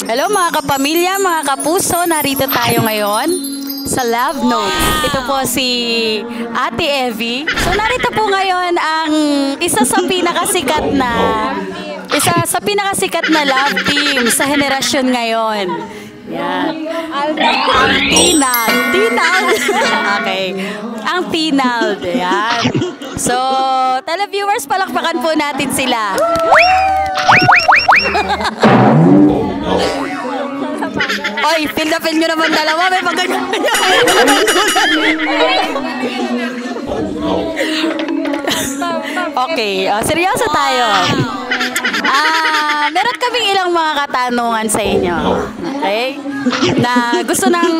Hello mga kapamilya, mga kapuso, narito tayo ngayon sa Love Notes. Ito po si Ate Evie. So narito po ngayon ang isa sa pinakasikat na love team sa henerasyon ngayon. Yan. Ang Tinald. Okay. Ang Tinald. Yan. So, televiewers, palakpakan po natin sila. Oy, feel na feel nyo naman dalawa. May pagganyan. Okay, seryoso tayo. Meron kaming ilang mga katanungan sa inyo. Okay? Na gusto ng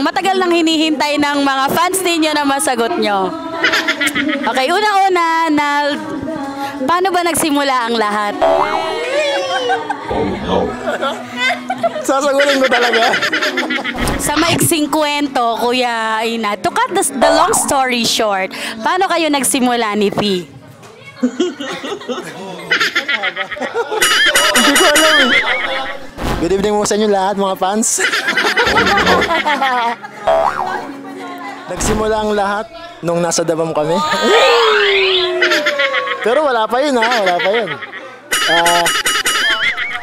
matagal nang hinihintay ng mga fans ninyo na masagot nyo. Okay, una-una, Nald, paano ba nagsimula ang lahat? Sasagutin ko talaga. Sa maiksing kwento, Kuya Ina, to cut the long story short, paano kayo nagsimula ni P? Hindi ko alam. Good evening mo sa inyo lahat, mga fans. Nagsimula ang lahat nung nasa Dabam kami. Pero wala pa yun, ha? Wala pa yun.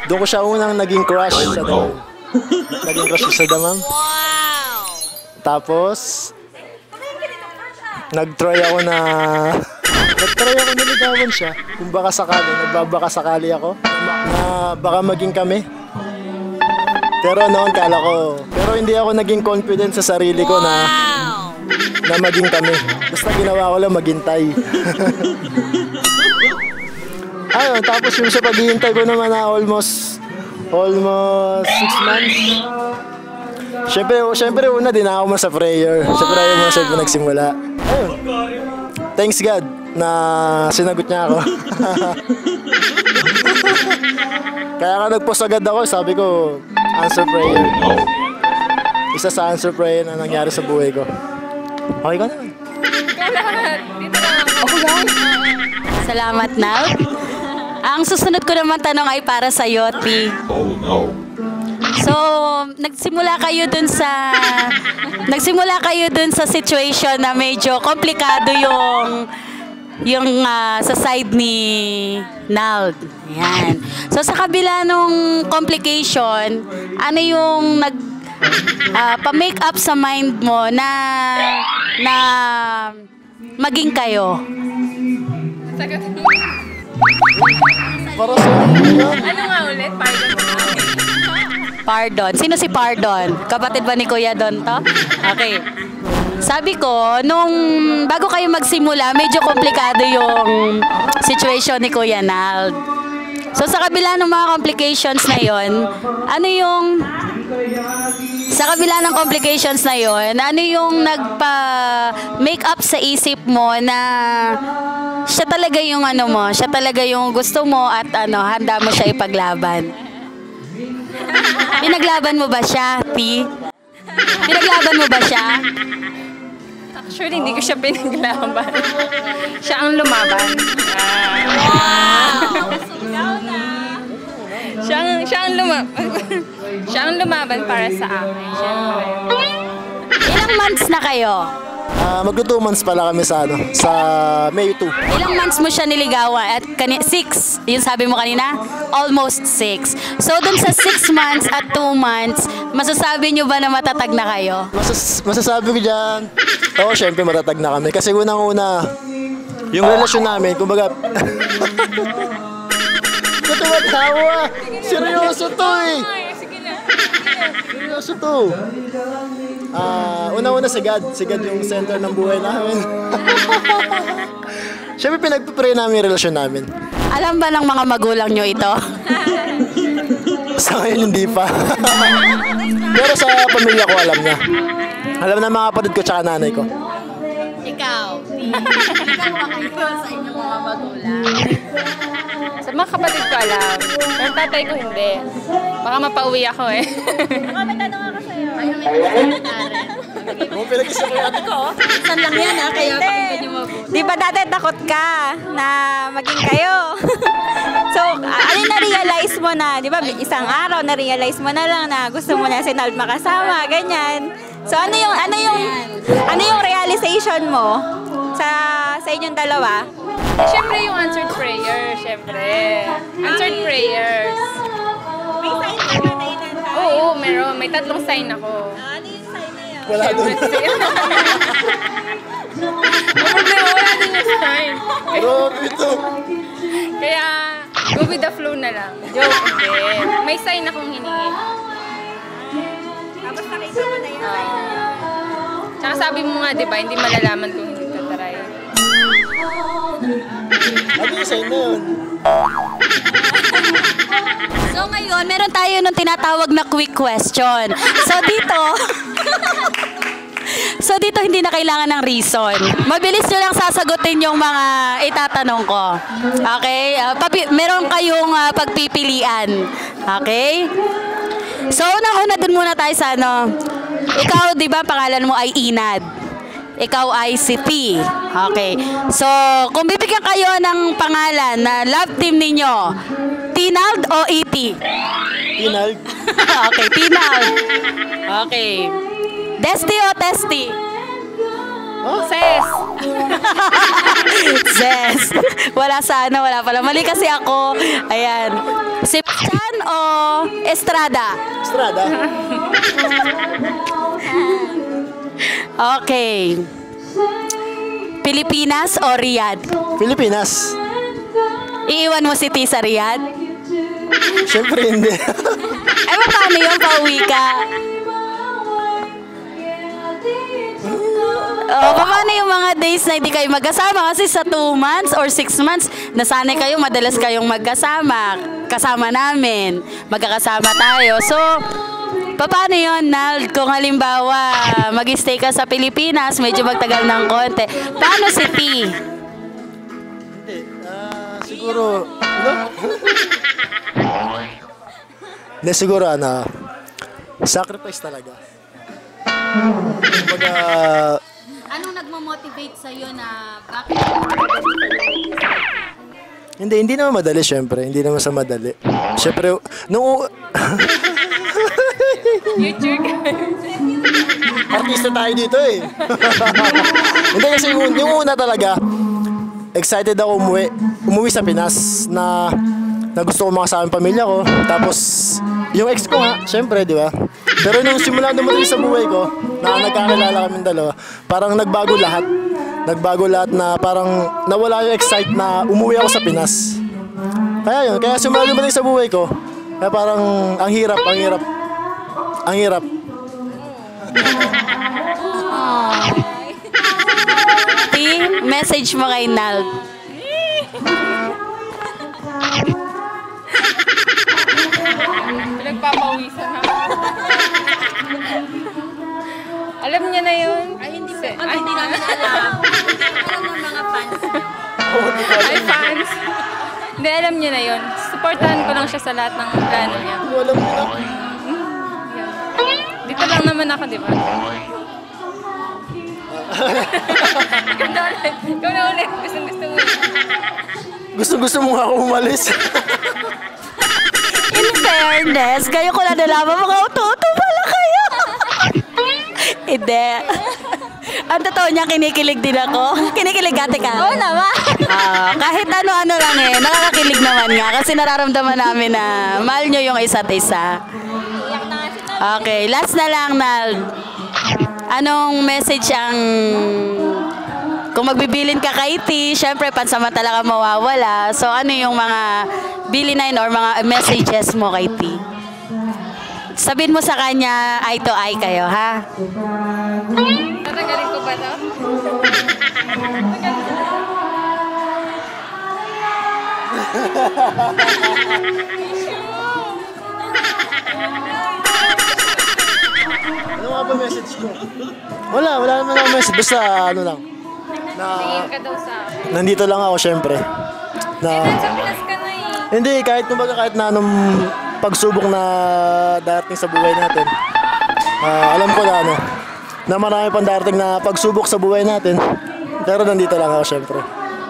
Doon ko siya unang naging crush sa Dabam. Naging crush sa Dabam. Tapos, nag-try ako niligawan siya. Kung baka sakali, nagbabaka sakali ako na baka maging kami. Pero noon pero hindi ako naging confident sa sarili ko na maging kami. Basta ginawa ko lang maghintay. Ayun, tapos yung sa paghihintay ko naman na almost 6 months. Siyempre una din ako sa prayer. Sa prayer mo sa nagsimula. Ayun. Thanks God na sinagot niya ako. Kaya nga nag-post agad ako, sabi ko, answer prayer. Isa sa answer prayer na nangyari sa buhay ko. Okay ka naman. Salamat, Nald. Ang susunod ko naman tanong ay para sa Yoti. So, nagsimula kayo dun sa situation na medyo komplikado yung sa side ni Nald. Yan. So, sa kabila nung complication, ano yung pa-make up sa mind mo na maging kayo? Para sa Ano nga ulit? Pardon. Sino si Pardon? Kapatid ba ni Kuya Don to? Okay. Sabi ko, bago kayo magsimula, medyo komplikado yung situation ni Kuya Nald. So sa kabila ng mga complications na yon, ano yung nagpa-make up sa isip mo na siya talaga yung gusto mo at handa mo siya ipaglaban? Pinaglaban mo ba siya, P? Pinaglaban mo ba siya? Actually, hindi ko siya pinaglaban. Siya ang lumaban. Siya ang lumaban para sa akin. Ilang months na kayo? Magto 2 months pala kami sa May 2. Ilang months mo siya niligawan? At 6, yung sabi mo kanina? Almost 6. So, dun sa 6 months at 2 months, masasabi nyo ba na matatag na kayo? Masasabi ko dyan, oo, syempre matatag na kami. Kasi unang-una, yung relasyon namin, kumbaga, tumatawa. Seryoso to eh. Seryoso to. Una-una si God yung center ng buhay namin. Siyempre pinagpipray namin yung relasyon namin. Alam ba ng mga magulang nyo ito? Sa ngayon hindi pa. Pero sa pamilya ko alam na. Alam na mga kapatid ko tsaka nanay ko. Ikaw, ikaw ba kayo sa inyong mga magulang? Sa mga kapatid ko alam. Pero tatay ko hindi. Baka mapauwi ako eh. Baka may tanong ako sa'yo. Mo pinag-isip ko yung ate ko. Saan lang yan kaya pakinggan niyo mabuti. Di ba dati takot ka na maging kayo? So, ano na-realize mo na, di ba, isang araw na-realize mo na lang na gusto mo na si Nald makasama, ganyan. So, ano yung realization mo sa inyong dalawa? Siyempre yung answered prayer, siyempre. Answered prayers. May sign ka ba na inantay? Oo, meron. May 3 sign ako. Ano yung sign na yun? Wala doon. Problema, wala din yung sign. Grabe ito. Kaya, go with the flow na lang. Joke, hindi. May sign akong hiningi. Tapos nakita mo na yung sign na yun. Tsaka sabi mo nga, di ba, hindi malalaman kung hindi tataray. Ano yung sign na yun? So ngayon, meron tayo nung tinatawag na quick question. So dito hindi na kailangan ng reason. Mabilis nyo lang sasagutin yung mga itatanong ko. Okay? Meron kayong pagpipilian. Okay? So unang-una dun muna tayo sa ano. Ikaw, di ba, pangalan mo ay Inad. Ikaw ay si T. Okay. So, kung bibigyan kayo ng pangalan na love team ninyo, Tinald o ET? Tinald. Okay, Tinald. Okay. Desti o Testy? Ses! Zes. Wala sana, wala pala. Mali kasi ako. Ayan. Si Chan o Estrada? Estrada. Okay. Pilipinas o Riyadh? Pilipinas. Iiwan mo si T sa Riyadh? Siyempre hindi. Ay, paano yun? Pauwi ka? Paano yung mga days na hindi kayo magkasama? Kasi sa 2 months or 6 months, nasanay kayo, madalas kayong magkasama. Kasama namin. Magkakasama tayo. So, paano yun, Nald? Kung halimbawa, mag-stay ka sa Pilipinas, medyo magtagal ng konti. Paano si T? Hindi. Siguro, ano? Hindi, siguro, sacrifice talaga. Kumbaga, Anong nagmo-motivate sa'yo na bakit? hindi naman madali, syempre. Hindi naman sa madali. Syempre, nung... Artista tayo dito eh. Hindi kasi yung una talaga, excited ako umuwi sa Pinas na gusto ko makasama yung pamilya ko. Tapos, yung ex ko nga, syempre, di ba? Pero nung simula dumating sa buhay ko, na nagkakilala kami dalawa, parang nagbago lahat. Nagbago lahat na parang nawala yung excite na umuwi ako sa Pinas. Kaya yun, kaya simula dumating sa buhay ko, kaya parang ang hirap. T, message mo kay Nald. Pinagpapawisan ha. Alam niya na yun. Ay, hindi Si- po. Hindi namin alam. Alam ng mga fans. Hi, fans. Hindi, alam niya na yun. Supportahan ko lang siya sa lahat ng plano niya. Walang na. Dito lang naman ako, di ba? Ikaw na ulit. Ikaw na ulit. Gusto mo. Gusto mo nga ako umalis. In fairness, kayo ko na nalaman, mga ututo pala kayo. Hindi. Ang totoo niya, kinikilig din ako. Kinikilig ka, teka. Oo naman. Kahit ano-ano lang nakakakilig naman nga. Kasi nararamdaman namin na mahal nyo yung isa't isa. Iyak na nga si Nald. Okay, last na lang, Nald. Anong message ang... Kung magbibilin ka kay T, syempre pansamantala ka mawawala. So ano yung mga bilinain or mga messages mo kay T? Sabihin mo sa kanya, eye to eye kayo, ha? Tatanggalin ko ba to? Ano nga ba message ko? Wala naman ako message. Basta ano lang. Tingin ka daw sa akin. Nandito lang ako syempre. Nasa Pinas ka na eh. Hindi, kahit na anong pagsubok na darating sa buhay natin. Alam ko na na marami pang darating na pagsubok sa buhay natin. Pero nandito lang ako syempre.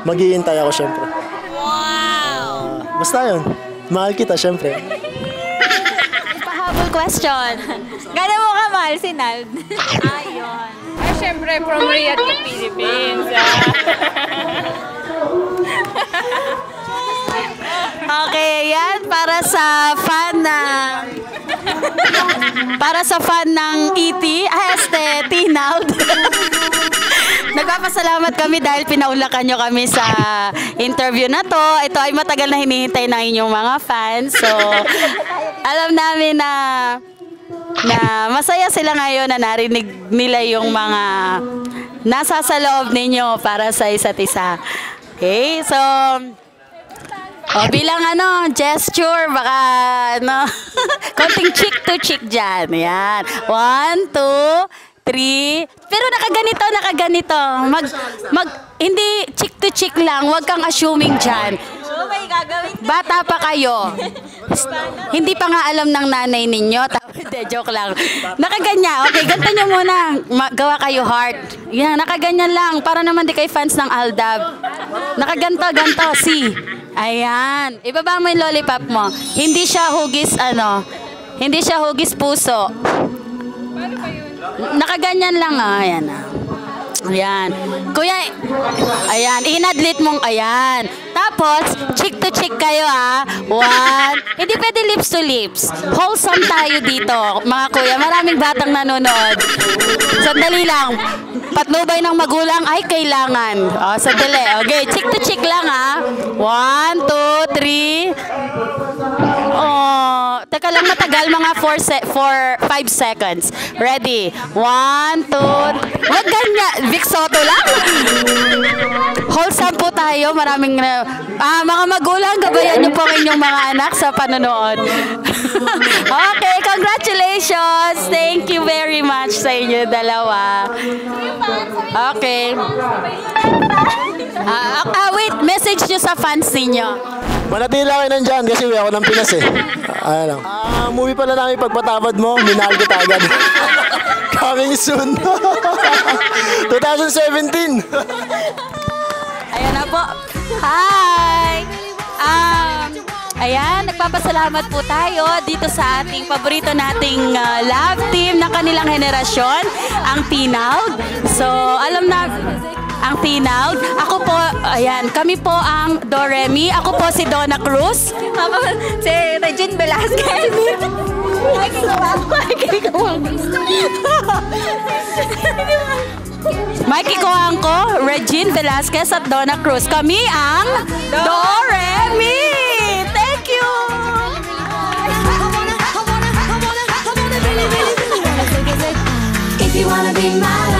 Maghihintay ako syempre. Wow! Basta yun. Mahal kita syempre. Pahabol question. Gano'n mo kamahal si Nald? Ayun. Ay, syempre, from Riyadh to Philippines. Okay, yan para sa fan ng ET, Tinald. Nagpapasalamat kami dahil pinaulakan nyo kami sa interview na to. Ito ay matagal na hinihintay ng inyong mga fans. So, alam namin na masaya sila ngayon na narinig nila yung mga nasa sa loob ninyo para sa isa't isa. Okay, so bilang gesture, baka konting cheek to cheek dyan. Yan. 1, 2, 3. Pero nakaganito. Hindi cheek to cheek lang. Huwag kang assuming dyan. Okay, gagawin ka. Bata pa kayo. Hindi pa nga alam ng nanay ninyo. Hindi, joke lang. Nakaganyan. Okay, ganito nyo muna. Gawa kayo heart. Yan, nakaganyan lang. Para naman di kayo fans ng Aldab. Nakaganto. See. Ayan. Ibaba mo yung lollipop mo. Hindi siya hugis puso. Nakaganyan lang. Ayan. Ayan. Kuya, ayan. Inadlit mong, ayan. Tapos, cheek to cheek kayo 1. Hindi pwede lips to lips. Wholesome tayo dito, mga kuya. Maraming batang nanonood. Sandali lang. Patnubay ng magulang ay kailangan. Sandali. Okay, cheek to cheek lang 1, 2, 3. Teka lang, matagal. Mga 5 seconds. Ready? 1, 2. Wag ganyan. Vic Soto lang. Wholesome po tayo. Maraming mga magulang, gabayan niyo po ang inyong mga anak sa panonood. Okay, congratulations. Thank you very much sa inyo dalawa. Okay. Wait, message niyo sa fans niyo. Manatili lang kayo nandyan kasi uwi ako ng Pinas eh. Ayan lang. Movie pala namin pagpatawad mo, minahal kita agad. Coming soon. 2017. Ayan na po. Hi! Ayan, nagpapasalamat po tayo dito sa ating paborito nating love team ng kanilang henerasyon, ang Tinald. So, alam na, ang Tinald. Ako po, ayan, kami po ang Doremi. Ako po si Donna Cruz. Ako si Regine Velasquez. Mikey Coangco, Regine Velasquez at Donna Cruz. Kami ang Doremi. Thank you! If you wanna be my